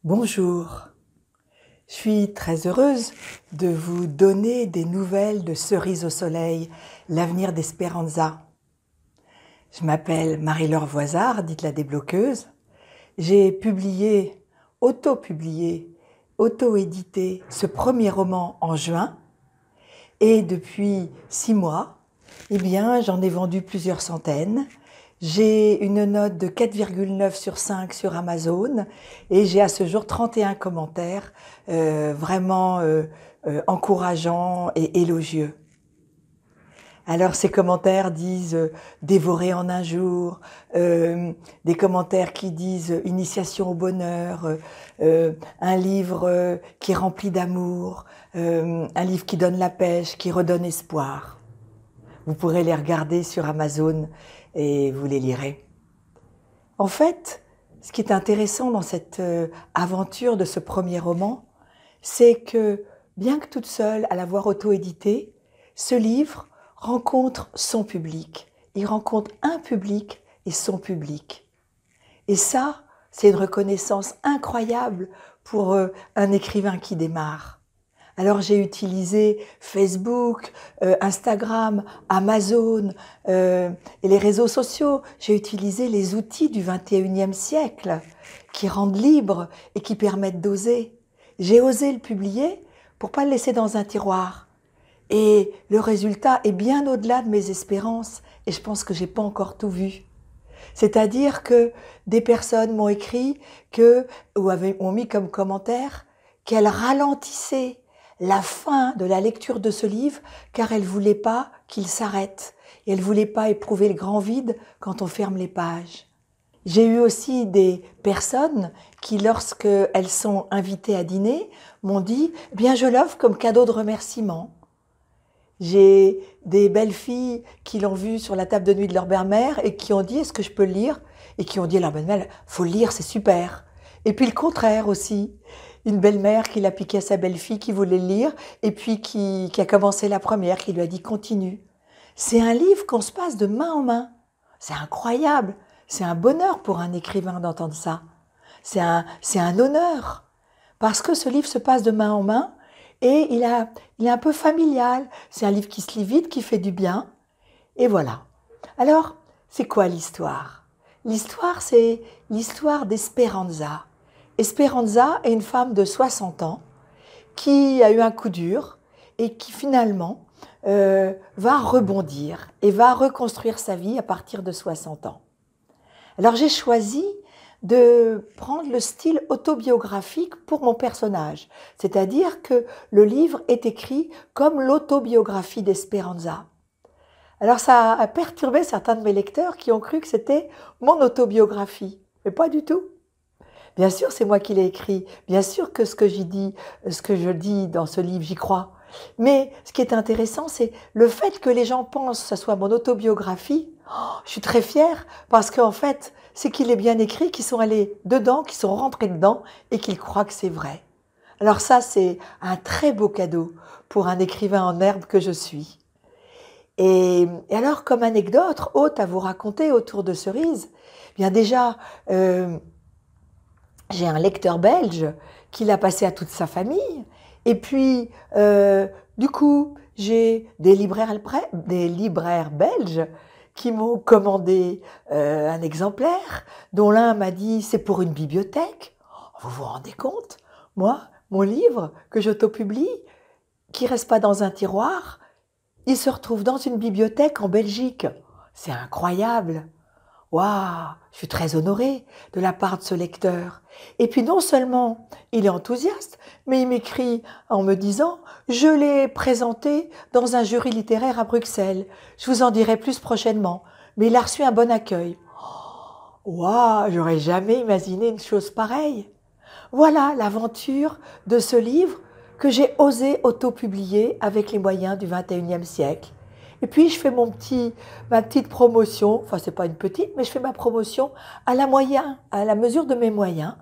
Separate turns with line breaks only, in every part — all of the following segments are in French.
Bonjour, je suis très heureuse de vous donner des nouvelles de Cerise au soleil, l'avenir d'Espéranza. Je m'appelle Marie-Laure Voisard, dite la débloqueuse. J'ai auto-publié, auto-édité ce premier roman en juin et depuis 6 mois, j'en ai vendu plusieurs centaines. J'ai une note de 4,9 sur 5 sur Amazon et j'ai à ce jour 31 commentaires vraiment encourageants et élogieux. Alors ces commentaires disent dévorer en un jour, des commentaires qui disent initiation au bonheur, un livre qui est rempli d'amour, un livre qui donne la pêche, qui redonne espoir. Vous pourrez les regarder sur Amazon et vous les lirez. En fait, ce qui est intéressant dans cette aventure de ce premier roman, c'est que, bien que toute seule à l'avoir auto-édité, ce livre rencontre son public. Il rencontre un public et son public. Et ça, c'est une reconnaissance incroyable pour un écrivain qui démarre. Alors j'ai utilisé Facebook, Instagram, Amazon et les réseaux sociaux. J'ai utilisé les outils du 21e siècle qui rendent libre et qui permettent d'oser. J'ai osé le publier pour pas le laisser dans un tiroir. Et le résultat est bien au-delà de mes espérances et je pense que j'ai pas encore tout vu. C'est-à-dire que des personnes m'ont écrit ont mis comme commentaire qu'elles ralentissaient la fin de la lecture de ce livre car elles voulaient pas qu'il s'arrête et elles voulaient pas éprouver le grand vide quand on ferme les pages. J'ai eu aussi des personnes qui, lorsqu'elles sont invitées à dîner, m'ont dit « bien je l'offre comme cadeau de remerciement ». J'ai des belles filles qui l'ont vu sur la table de nuit de leur belle-mère et qui ont dit « est-ce que je peux le lire ?» et qui ont dit à leur belle-mère « faut le lire, c'est super ». Et puis le contraire aussi, une belle-mère qui l'a piqué à sa belle-fille qui voulait le lire et puis qui a commencé la première, qui lui a dit « continue ». C'est un livre qu'on se passe de main en main. C'est incroyable, c'est un bonheur pour un écrivain d'entendre ça. C'est un honneur parce que ce livre se passe de main en main et il est un peu familial. C'est un livre qui se lit vite, qui fait du bien. Et voilà. Alors, c'est quoi l'histoire? L'histoire, c'est l'histoire d'Espéranza. Esperanza est une femme de 60 ans qui a eu un coup dur et qui finalement va rebondir et va reconstruire sa vie à partir de 60 ans. Alors j'ai choisi de prendre le style autobiographique pour mon personnage, c'est-à-dire que le livre est écrit comme l'autobiographie d'Esperanza. Alors ça a perturbé certains de mes lecteurs qui ont cru que c'était mon autobiographie, mais pas du tout. Bien sûr, c'est moi qui l'ai écrit, bien sûr que ce que je dis dans ce livre, j'y crois. Mais ce qui est intéressant, c'est le fait que les gens pensent que ce soit mon autobiographie. Oh, je suis très fière parce qu'en fait, c'est qu'il est bien écrit, qu'ils sont allés dedans, qu'ils sont rentrés dedans et qu'ils croient que c'est vrai. Alors ça, c'est un très beau cadeau pour un écrivain en herbe que je suis. Et alors, comme anecdote haute à vous raconter autour de Cerise, bien déjà, j'ai un lecteur belge qui l'a passé à toute sa famille. Et puis, du coup, j'ai des libraires belges qui m'ont commandé un exemplaire, dont l'un m'a dit « c'est pour une bibliothèque ». Vous vous rendez compte? Moi, mon livre que j'autopublie, qui ne reste pas dans un tiroir, il se retrouve dans une bibliothèque en Belgique. C'est incroyable! Waouh, je suis très honorée de la part de ce lecteur. Et puis non seulement il est enthousiaste, mais il m'écrit en me disant « Je l'ai présenté dans un jury littéraire à Bruxelles. Je vous en dirai plus prochainement. Mais il a reçu un bon accueil. » Waouh, j'aurais jamais imaginé une chose pareille. Voilà l'aventure de ce livre que j'ai osé auto-publier avec les moyens du 21e siècle. Et puis, je fais ma petite promotion, enfin, c'est pas une petite, mais je fais ma promotion à la mesure de mes moyens.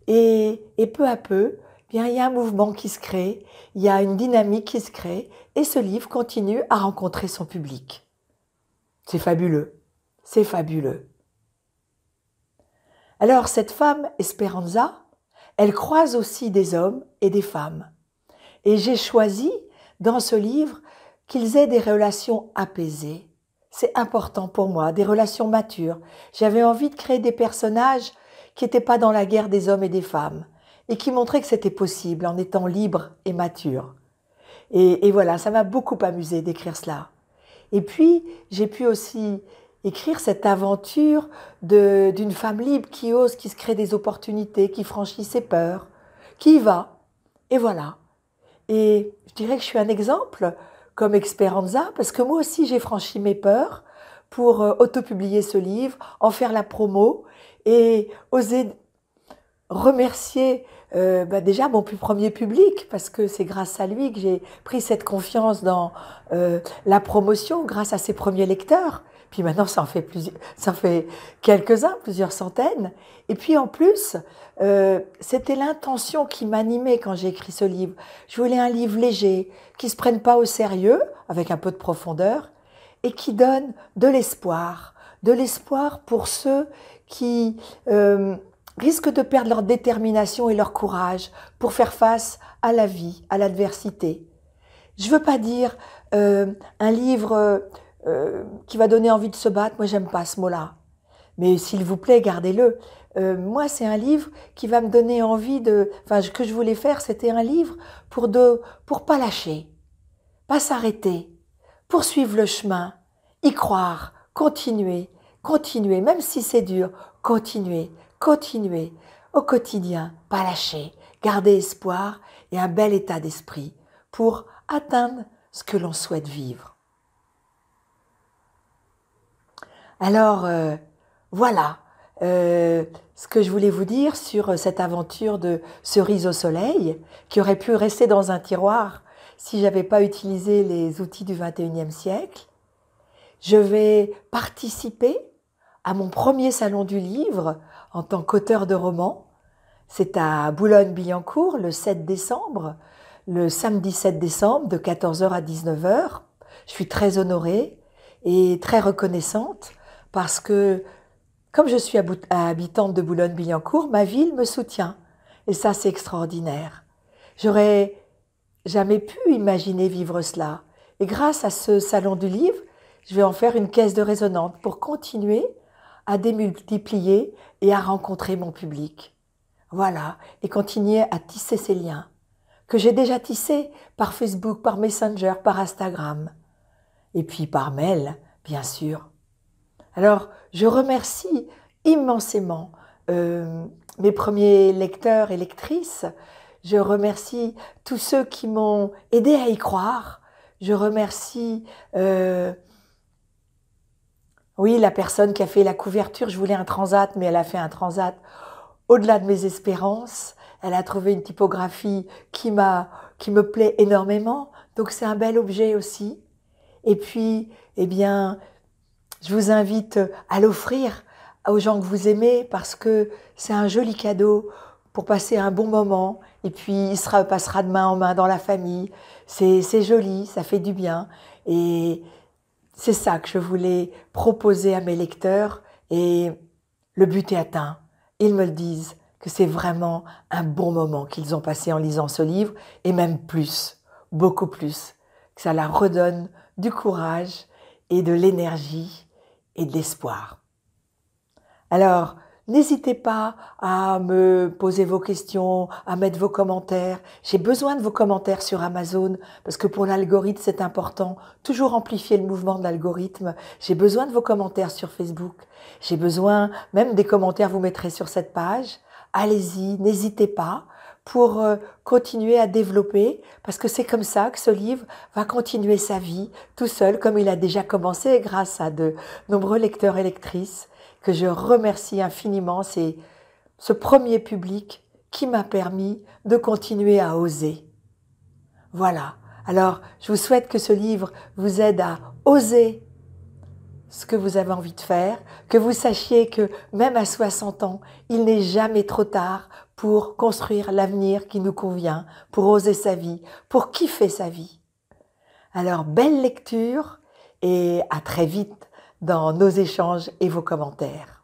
Et peu à peu, bien, il y a un mouvement qui se crée, il y a une dynamique qui se crée, et ce livre continue à rencontrer son public. C'est fabuleux, c'est fabuleux. Alors, cette femme, Esperanza, elle croise aussi des hommes et des femmes. Et j'ai choisi dans ce livre qu'ils aient des relations apaisées. C'est important pour moi, des relations matures. J'avais envie de créer des personnages qui n'étaient pas dans la guerre des hommes et des femmes et qui montraient que c'était possible en étant libre et mature. Et voilà, ça m'a beaucoup amusé d'écrire cela. Et puis, j'ai pu aussi écrire cette aventure d'une femme libre qui ose, qui se crée des opportunités, qui franchit ses peurs, qui y va. Et voilà. Et je dirais que je suis un exemple comme Esperanza, parce que moi aussi j'ai franchi mes peurs pour autopublier ce livre, en faire la promo et oser remercier déjà mon plus premier public, parce que c'est grâce à lui que j'ai pris cette confiance dans la promotion, grâce à ses premiers lecteurs. Puis maintenant, ça en fait quelques-uns, plusieurs centaines. Et puis en plus, c'était l'intention qui m'animait quand j'ai écrit ce livre. Je voulais un livre léger, qui ne se prenne pas au sérieux, avec un peu de profondeur, et qui donne de l'espoir pour ceux qui risquent de perdre leur détermination et leur courage pour faire face à la vie, à l'adversité. Je ne veux pas dire un livre qui va donner envie de se battre, moi j'aime pas ce mot-là. Mais s'il vous plaît, gardez-le. Moi, c'est un livre qui va me donner envie de... Enfin, ce que je voulais faire, c'était un livre pour pas lâcher, pas s'arrêter, poursuivre le chemin, y croire, continuer, même si c'est dur, continuer au quotidien, pas lâcher, garder espoir et un bel état d'esprit pour atteindre ce que l'on souhaite vivre. Alors, voilà ce que je voulais vous dire sur cette aventure de Cerise au soleil, qui aurait pu rester dans un tiroir si j'avais pas utilisé les outils du 21e siècle. Je vais participer à mon premier salon du livre en tant qu'auteur de romans. C'est à Boulogne-Billancourt le 7 décembre, le samedi 7 décembre de 14h à 19h. Je suis très honorée et très reconnaissante parce que, comme je suis habitante de Boulogne-Billancourt, ma ville me soutient. Et ça, c'est extraordinaire. J'aurais jamais pu imaginer vivre cela. Et grâce à ce salon du livre, je vais en faire une caisse de résonance pour continuer à démultiplier et à rencontrer mon public. Voilà, et continuer à tisser ces liens que j'ai déjà tissés par Facebook, par Messenger, par Instagram, et puis par mail, bien sûr. Alors, je remercie immensément mes premiers lecteurs et lectrices. Je remercie tous ceux qui m'ont aidé à y croire. Je remercie, oui, la personne qui a fait la couverture. Je voulais un transat, mais elle a fait un transat au-delà de mes espérances. Elle a trouvé une typographie qui me plaît énormément. Donc, c'est un bel objet aussi. Et puis, eh bien, je vous invite à l'offrir aux gens que vous aimez parce que c'est un joli cadeau pour passer un bon moment. Et puis, il se passera de main en main dans la famille. C'est joli, ça fait du bien. Et c'est ça que je voulais proposer à mes lecteurs. Et le but est atteint. Ils me le disent que c'est vraiment un bon moment qu'ils ont passé en lisant ce livre. Et même plus, beaucoup plus. Que ça leur redonne du courage et de l'énergie et de l'espoir. Alors, n'hésitez pas à me poser vos questions, à mettre vos commentaires. J'ai besoin de vos commentaires sur Amazon parce que pour l'algorithme, c'est important. Toujours amplifier le mouvement de l'algorithme. J'ai besoin de vos commentaires sur Facebook. J'ai besoin, même des commentaires vous mettrez sur cette page. Allez-y, n'hésitez pas pour continuer à développer, parce que c'est comme ça que ce livre va continuer sa vie tout seul, comme il a déjà commencé, grâce à de nombreux lecteurs et lectrices, que je remercie infiniment. C'est ce premier public qui m'a permis de continuer à oser. Voilà. Alors, je vous souhaite que ce livre vous aide à oser ce que vous avez envie de faire, que vous sachiez que même à 60 ans, il n'est jamais trop tard pour construire l'avenir qui nous convient, pour oser sa vie, pour kiffer sa vie. Alors, belle lecture et à très vite dans nos échanges et vos commentaires.